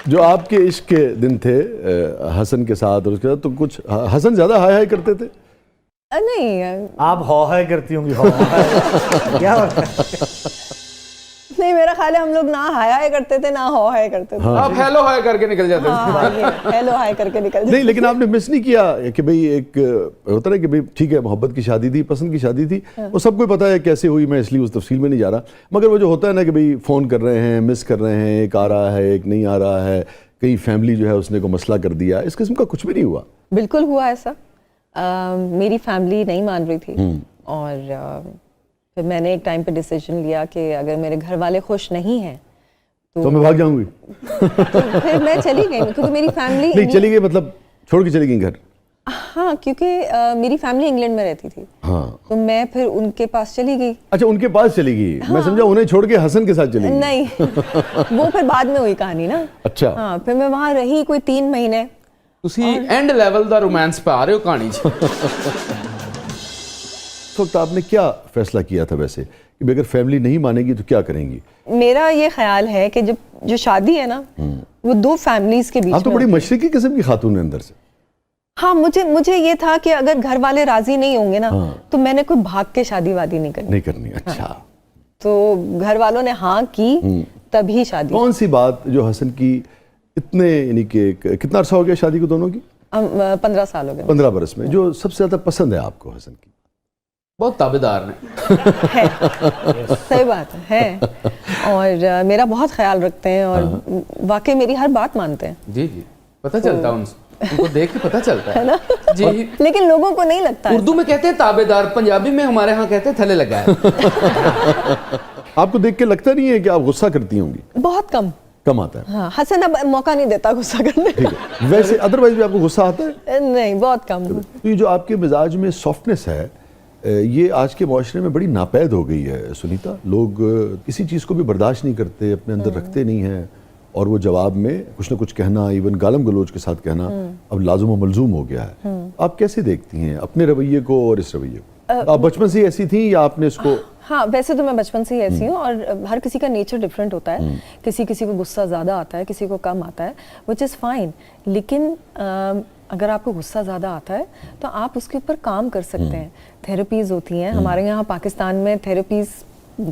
جو آپ کے عشق کے دن تھے حسن کے ساتھ اور اس کے ساتھ، تو کچھ حسن زیادہ ہائے ہائے کرتے تھے؟ نہیں، آپ ہو ہائے کرتی ہوں گی. ہو کیا نہیں، میرا خیال ہے ہم لوگ نہ ہائے ہائے کرتے تھے نہ ہو ہائے کرتے تھے. آپ ہیلو ہائے کر کے نکل جاتے تھے. ہیلو ہائے کر کے نکل جاتے. نہیں، لیکن آپ نے مس نہیں کیا کہ بھئی ایک ہوتا ہے کہ بھئی ٹھیک ہے محبت کی شادی تھی، پسند کی شادی تھی، وہ سب کو پتہ ہے کیسے ہوئی، میں اس لیے اس تفصیل میں نہیں جا رہا، مگر وہ جو ہوتا ہے نا کہ بھئی فون کر رہے ہیں، مس کر رہے ہیں، ایک آ رہا ہے ایک نہیں آ رہا ہے، کئی فیملی جو ہے اس نے کو مسئلہ کر دیا، اس قسم کا کچھ بھی نہیں ہوا؟ بالکل ہوا ایسا. میری فیملی نہیں مان رہی تھی اور پھر میں نے ایک ٹائم پہ ڈیسیجن لیا کہ اگر میرے گھر والے خوش نہیں ہیں تو میں بھاگ جاؤں گی. پھر میں چلی گئی کیونکہ میری فیملی نہیں چلی گئی مطلب چھوڑ کے چلی گئی گھر؟ ہاں، کیونکہ میری فیملی انگلینڈ میں رہتی تھی. ہاں، تو میں پھر ان کے پاس چلی گئی. اچھا ان کے پاس چلی گئی، میں سمجھا انہیں چھوڑ کے حسن کے ساتھ چلی گئی. نہیں، وہ پھر بعد میں ہوئی کہانی نا. اچھا ہاں، پھر میں وہاں رہی کوئی 3 مہینے. تسی اینڈ لیول دا رومانس پہ آ رہے ہو کہانی چ. اس وقت آپ نے کیا فیصلہ کیا تھا ویسے کہ اگر فیملی نہیں مانے گی تو کیا کریں گی؟ میرا یہ خیال ہے کہ جو شادی ہے نا وہ 2 فیملیز کے بیچ میں. آپ تو بڑی مشرقی قسم کی خاتون ہیں اندر سے. ہاں، مجھے یہ تھا کہ اگر گھر والے راضی نہیں ہوں گے نا تو میں نے کوئی بھاگ کے شادی وادی نہیں کرنی. اچھا، تو گھر والوں نے ہاں کی تبھی شادی. کون سی بات جو حسن کی اتنے یعنی کہ کتنا عرصہ ہو گیا شادی کو دونوں کی؟ 15 سال ہو گئے. 15 برس میں جو سب سے زیادہ پسند ہے آپ کو حسن کی؟ بہت تابعدار نے. صحیح بات ہے اور میرا بہت خیال رکھتے ہیں اور واقعی میری ہر بات مانتے ہیں. جی جی پتہ چلتا ہے ان کو دیکھ کے پتہ چلتا ہے جی. لیکن لوگوں کو نہیں لگتا. اردو میں کہتے ہیں تابعدار، پنجابی میں ہمارے ہاں کہتے ہیں تھلے لگا ہے. آپ کو دیکھ کے لگتا نہیں ہے کہ آپ غصہ کرتی ہوں گی؟ بہت کم آتا ہے. ہاں، حسن اب موقع نہیں دیتا غصہ کرنے کا. ویسے ادروائز بھی آپ کو غصہ آتا ہے؟ نہیں، بہت کم. تو یہ جو آپ کے مزاج میں سافٹنس ہے یہ آج کے معاشرے میں بڑی ناپید ہو گئی ہے سنیتا. لوگ کسی چیز کو بھی برداشت نہیں کرتے، اپنے اندر رکھتے نہیں ہیں، اور وہ جواب میں کچھ نہ کچھ کہنا، ایون گالم گلوچ کے ساتھ کہنا اب لازم و ملزوم ہو گیا ہے. آپ کیسے دیکھتی ہیں اپنے رویے کو اور اس رویے کو؟ آپ بچپن سے ایسی تھیں یا آپ نے اس کو؟ ہاں، ویسے تو میں بچپن سے ہی ایسی ہوں اور ہر کسی کا نیچر ڈفرینٹ ہوتا ہے. کسی کو غصہ زیادہ آتا ہے، کسی کو کم آتا ہے، وچ از فائن. لیکن اگر آپ کو غصہ زیادہ آتا ہے تو آپ اس کے اوپر کام کر سکتے ہیں. تھیراپیز ہوتی ہیں ہمارے یہاں پاکستان میں، تھیراپیز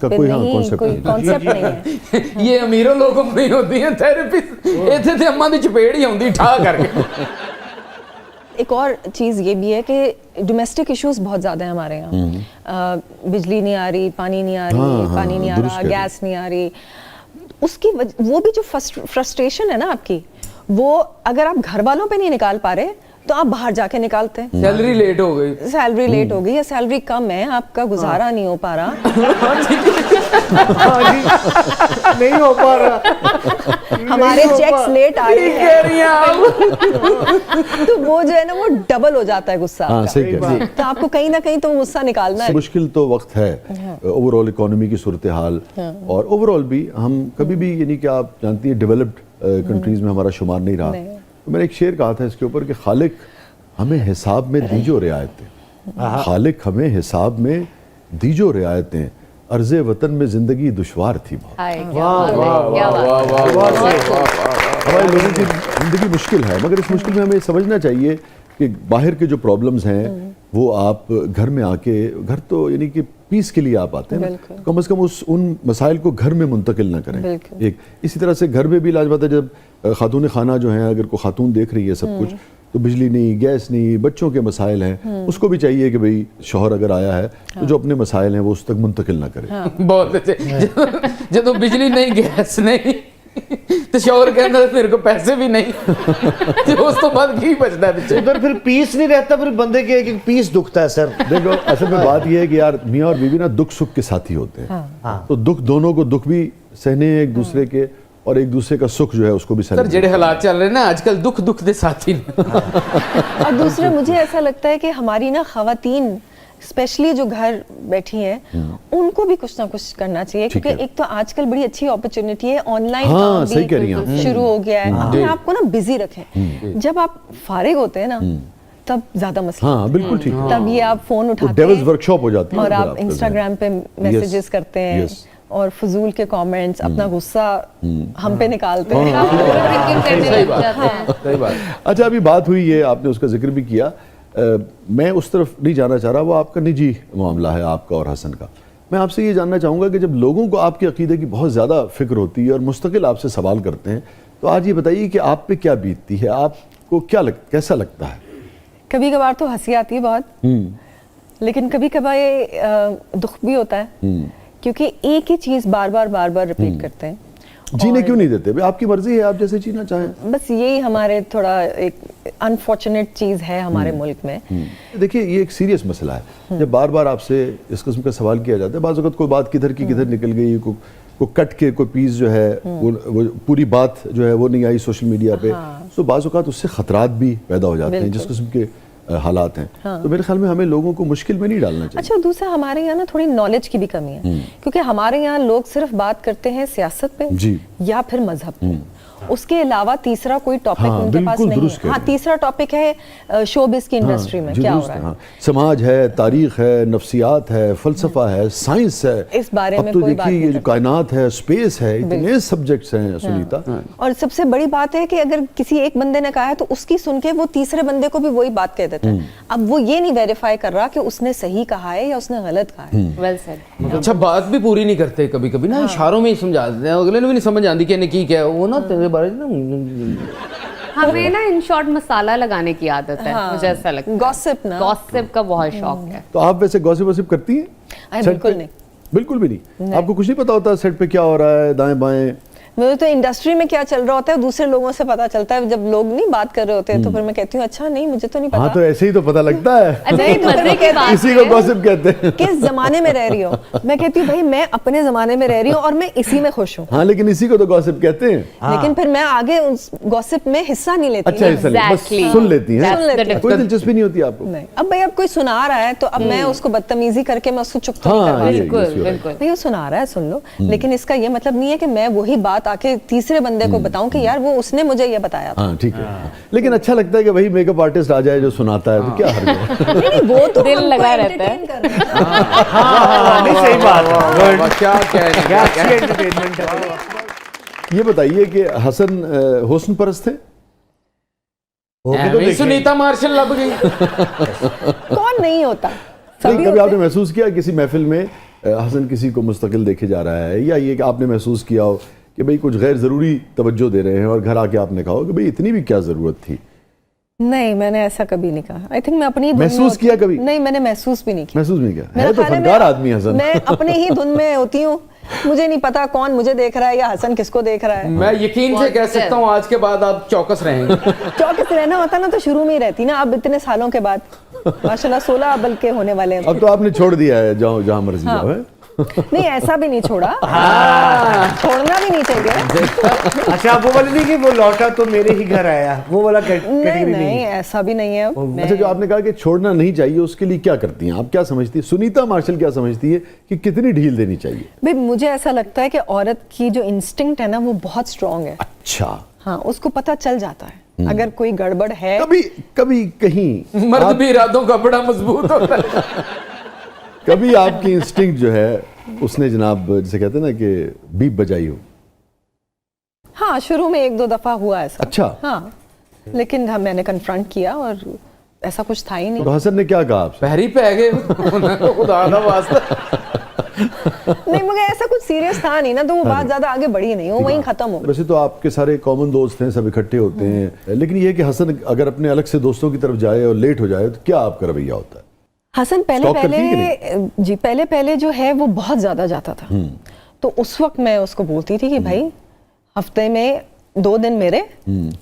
کوئی کانسیپٹ نہیں ہے. یہ امیروں لوگوں میں ہی ہوتی ہیں تھیراپیز. ایتھے تے اماں دی چپیڑ ہی ہوندی ٹھا کر کے. ایک اور چیز یہ بھی ہے کہ ڈومیسٹک ایشوز بہت زیادہ ہیں ہمارے یہاں. بجلی نہیں آ رہی، پانی نہیں آ رہا، گیس نہیں آ رہی. اس کی وہ بھی جو فرسٹریشن ہے نا آپ کی، وہ اگر آپ گھر والوں پہ نہیں نکال پا رہے تو آپ باہر جا کے نکالتے ہیں. سیلری لیٹ ہو گئی، یا سیلری کم ہے، آپ کا گزارا نہیں ہو پا رہا. نہیں ہو پا رہا، ہمارے چیکس لیٹ آ رہے ہیں تو وہ جو ہے نا وہ ڈبل ہو جاتا ہے غصہ. تو آپ کو کہیں نہ کہیں تو غصہ نکالنا ہے. مشکل تو وقت ہے اوور آل اکانومی کی صورتحال، اور اوور آل بھی ہم کبھی بھی یعنی کہ آپ جانتی ہیں ڈیولپڈ کنٹریز میں ہمارا شمار نہیں رہا. تو میں نے ایک شعر کہا تھا اس کے اوپر کہ خالق ہمیں حساب میں دیجو رعایتیں، خالق ہمیں حساب میں دیجو رعایتیں، عرض وطن میں زندگی دشوار تھی بہت. ہمارے لوگوں کی زندگی مشکل ہے، مگر اس مشکل میں ہمیں سمجھنا چاہیے کہ باہر کے جو پرابلمز ہیں وہ آپ گھر میں آ کے، گھر تو یعنی کہ پیس کے لیے آپ آتے ہیں، کم از کم ان مسائل کو گھر میں منتقل نہ کریں. ایک اسی طرح سے گھر میں بھی علاج بات ہے، جب خاتون خانہ جو ہیں اگر کوئی خاتون دیکھ رہی ہے سب کچھ، تو بجلی نہیں، گیس نہیں، بچوں کے مسائل ہیں، اس کو بھی چاہیے کہ بھئی شوہر اگر آیا ہے تو جو اپنے مسائل ہیں وہ اس تک منتقل نہ کرے. بہت اچھے. جب بجلی نہیں، گیس نہیں تو شوہر کہنا میرے کو پیسے بھی نہیں، اس تو بعد کی بچتا ہے پیچھے. ادھر پھر پیس نہیں رہتا، پھر بندے کے ایک پیس دکھتا ہے. سر دیکھو اصل میں بات یہ ہے کہ یار میاں اور بیوی نا دکھ سکھ کے ساتھی ہوتے ہیں. تو دکھ دونوں کو دکھ بھی سہنے ہیں ایک دوسرے کے، اور ایک دوسرے کا سکھ جو ہے اس کو بھی سہنے. سر جڑے حالات چل رہے ہیں نا آج کل، دکھ دے ساتھی. اور دوسرے مجھے ایسا لگتا ہے کہ ہماری نا خواتین اسپیشلی جو گھر بیٹھی ہیں ان کو بھی کچھ نہ کچھ کرنا چاہیے، کیونکہ ایک تو آج کل بڑی اچھی اپرچونٹی ہے، آن لائن کام بھی شروع ہو گیا ہے. اپنے آپ کو نا بزی رکھیں. جب آپ فارغ ہوتے ہیں نا تب زیادہ مسئلہ. ہاں بالکل ٹھیک. تب یہ آپ فون اٹھاتے ڈیولز ورک شاپ ہو جاتی ہے اور آپ انسٹاگرام پہ میسیجز کرتے ہیں، और फजूल के कमेंट्स, अपना गुस्सा हम पे निकालते हैं। सही बात, सही बात। अच्छा, अभी बात हुई है, आपने उसका जिक्र भी किया, मैं उस तरफ नहीं जाना चाह रहा, वो आपका निजी मामला है आपका और हसन का। मैं आपसे ये जानना चाहूँगा कि जब लोगों को आपके अकीदे की बहुत ज़्यादा फिक्र होती है और मुस्तकिल आपसे सवाल करते हैं, तो आज ये बताइए कि आप पे क्या बीतती है, आपको कैसा लगता है? कभी कभार तो हंसी आती है बहुत, लेकिन कभी कभार दुख भी होता है, क्योंकि एक ही चीज़ बार बार रिपीट करते हैं। जीने क्यों नहीं देते? भाई आपकी मर्जी है, आप जैसे जीना चाहें। बस यही हमारे थोड़ा एक अनफॉर्चुनेट चीज़ है हमारे मुल्क में। देखिए, ये एक सीरियस मसला है। जब बार बार आपसे इस किस्म का सवाल किया जाता है, बाज़ वक़्त कोई बात किधर की किधर निकल गई, को कट के कोई पीस जो है वो पूरी बात जो है वो नहीं आई सोशल मीडिया पे, तो बाज़ वक़्त उससे ख़तरात भी पैदा हो जाते हैं जिस किस्म के हालात हैं। तो मेरे ख्याल में हमें लोगों को मुश्किल में नहीं डालना चाहिए। अच्छा, दूसरा हमारे यहाँ ना थोड़ी नॉलेज की भी कमी है, क्योंकि हमारे यहाँ लोग सिर्फ बात करते हैं सियासत पे जी। या फिर मजहब पे, उसके अलावा तीसरा कोई टॉपिक उनके पास नहीं है। हाँ, तीसरा टॉपिक है शोबिस की इंडस्ट्री में क्या हो रहा है। समाज है, तारीख है, नफ्सियात है, फलसफा है, साइंस है, इस बारे में तो कोई बात देखिए नहीं ये जो कायनात है, स्पेस है, इतने सब्जेक्ट्स हैं सुनीता। और सबसे बड़ी बात है कि अगर किसी एक बंदे ने कहा है तो उसकी सुन के वो तीसरे बंदे को भी वही बात कह देता है। अब वो ये नहीं वेरीफाई कर रहा कि उसने सही कहा है या उसने गलत कहा है। Well said. अच्छा, बात भी पूरी नहीं करते कभी कभी ना, इशारों में ही समझा देते हैं, अगले ने भी नहीं समझ आती कि की क्या वो ना तेरे बारे में हमें ना इन शॉर्ट मसाला लगाने की आदत है, मुझे ऐसा लगता है। गॉसिप ना, गॉसिप का बहुत शौक है। तो आप वैसे गॉसिप वॉसिप करती हैं? अरे सेट बिल्कुल पे? नहीं। बिल्कुल भी नहीं। आपको कुछ नहीं पता होता सेट पे क्या हो रहा है, दाएं बाएं? मुझे तो इंडस्ट्री में क्या चल रहा होता है दूसरे लोगों से पता चलता है। जब लोग नहीं बात कर रहे होते हैं तो फिर मैं कहती हूँ अच्छा नहीं, मुझे तो नहीं पता। हाँ, तो ऐसे ही तो पता लगता है। नहीं तो फिर मैं कहती हूँ इसी को गॉसिप कहते हैं। किस जमाने में रह रही हो। मैं कहती हूँ भाई मैं अपने जमाने में रह रही हूँ और मैं इसी में खुश हूँ। हाँ, लेकिन इसी को तो गॉसिप कहते हैं। लेकिन फिर मैं आगे उस गॉसिप में हिस्सा नहीं लेती। अच्छा, हिस्सा नहीं, बस Exactly. सुन लेती हैं। सुन लेती हैं। कोई दिलचस्पी नहीं होती आपको? नहीं, अब भाई अब कोई सुना रहा है तो अब मैं उसको बदतमीजी करके मैं उसको चुप तो नहीं हाँ, करवा ये- सकती। बिल्कुल बिल्कुल। भाई वो सुना रहा है सुन लो, लेकिन इसका ये मतलब नहीं है कि मैं वही बात आके तीसरे बंदे को बताऊं कि यार वो उसने मुझे ये बताया था। हाँ, ठीक है। लेकिन अच्छा लगता है कि भाई मेकअप आर्टिस्ट आ जाए जो सुनाता है, तो क्या हर्ज है? नहीं, वो तो दिल हमको लगा रहता है। entertain कर रहा है। हाँ, नहीं सही बात है। वाह, क्या कहने क्या अच्छी एंटरटेनमेंट है। ये बताइए कि हसन हुस्न परस्त थे? सुनीता मार्शल लब गई। कौन नहीं होता, नहीं, सभी कभी होते आपने महसूस किया किसी महफिल में हसन किसी को मुस्तकिल देखे जा रहा है, या ये कि आपने महसूस किया हो कि भाई कुछ गैर ज़रूरी तवज्जो दे रहे हैं और घर आके आपने कहा हो कि भाई इतनी भी क्या ज़रूरत थी? नहीं, मैंने ऐसा कभी नहीं कहा। आई थिंक मैं अपनी धुन में महसूस होती किया हूँ। कभी? नहीं, मैंने महसूस भी नहीं किया। महसूस नहीं किया? मेरा है तो ख्याल है फनकार मैं- आदमी हसन। मैं अपने ही धुन में होती हूँ, मुझे नहीं पता कौन मुझे देख रहा है या हसन किसको देख रहा है। मैं यकीन से कह सकता हूँ आज के बाद आप चौकस रहेंगे। चौकस रहना होता ना तो शुरू में ही रहती ना, अब इतने सालों के बाद माशाल्लाह 16 बल्कि होने वाले हैं। अब तो आपने छोड़ दिया है, जाओ जहाँ मर्जी जाओ, है? नहीं, ऐसा भी नहीं छोड़ा, छोड़ना भी नहीं चाहिए। अच्छा, आप वो वाली नहीं कि वो लौटा तो मेरे ही घर आया, वो वाला नहीं कैटेगरी नहीं, नहीं। ऐसा भी नहीं है। अच्छा, जो आपने कहा कि छोड़ना नहीं चाहिए, उसके लिए क्या करती हैं आप? क्या समझती है सुनीता मार्शल, क्या समझती है कि कितनी ढील देनी चाहिए? भाई मुझे ऐसा लगता है कि औरत की जो इंस्टिंक्ट है ना वो बहुत स्ट्रांग है। अच्छा, हाँ, उसको पता चल जाता है अगर कोई गड़बड़ है। कभी कभी कहीं मर्द भी इरादों का बड़ा मजबूत होता है। कभी आपकी इंस्टिंक्ट जो है उसने जनाब जैसे कहते हैं ना कि बीप बजाई हो? हाँ, शुरू में 1-2 दफा हुआ ऐसा। अच्छा। हाँ, लेकिन हाँ, मैंने कन्फ्रंट किया और ऐसा कुछ था ही नहीं। तो हसन ने क्या कहा आपसे? पैरी पे गए खुदा का वास्ता। नहीं, मगर ऐसा कुछ सीरियस था नहीं ना, तो वो बात ज्यादा आगे बढ़ी नहीं, वो वहीं खत्म हो गई। वैसे तो आपके सारे कॉमन दोस्त हैं, सब इकट्ठे होते हैं, लेकिन ये है कि हसन अगर अपने अलग से दोस्तों की तरफ जाए और लेट हो जाए तो क्या आपका रवैया होता है? हसन Stalk करती है कि पहले जो है वो बहुत ज्यादा जाता था। तो उस वक्त मैं उसको बोलती थी कि भाई हफ्ते में 2 दिन मेरे,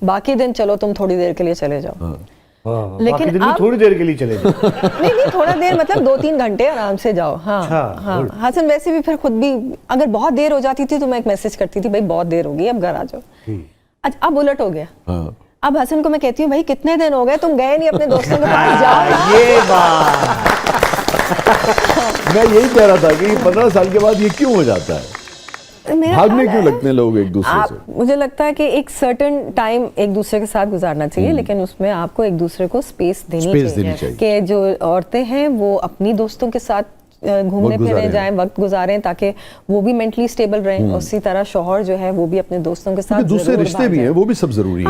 बाकी दिन चलो तुम थोड़ी देर के लिए चले जाओ। लेकिन दिन में थोड़ी देर के लिए चले जाओ। नहीं, थोड़ा देर मतलब 2-3 घंटे आराम से जाओ। हाँ अच्छा, हाँ। हसन वैसे भी फिर खुद भी अगर बहुत देर हो जाती थी तो मैं एक मैसेज करती थी, भाई बहुत देर हो गई, अब घर आ जाओ। अच्छा, अब उलट हो गया। हाँ। अब हसन को मैं कहती हूँ भाई कितने दिन हो गए तुम गए नहीं अपने दोस्तों के पास, जाओ ना। ये बात मैं यही कह रहा था कि 15 साल के बाद ये क्यों हो जाता है? मेरा भागने ख्याल क्यों है, लगते हैं लोग एक दूसरे से? मुझे लगता है कि एक सर्टेन टाइम एक दूसरे के साथ गुजारना चाहिए, लेकिन उसमें आपको एक दूसरे को स्पेस देनी Space चाहिए देनी चाहिए। कि जो औरतें हैं वो अपनी दोस्तों के साथ घूमने फिरने जाएं, वक्त गुजारें, ताकि वो भी मेंटली स्टेबल रहें। उसी तरह शौहर जो है वो भी अपने दोस्तों के साथ दूसरे जरूर रिश्ते बाहर भी हैं, जाए। वो भी सब जरूरी है।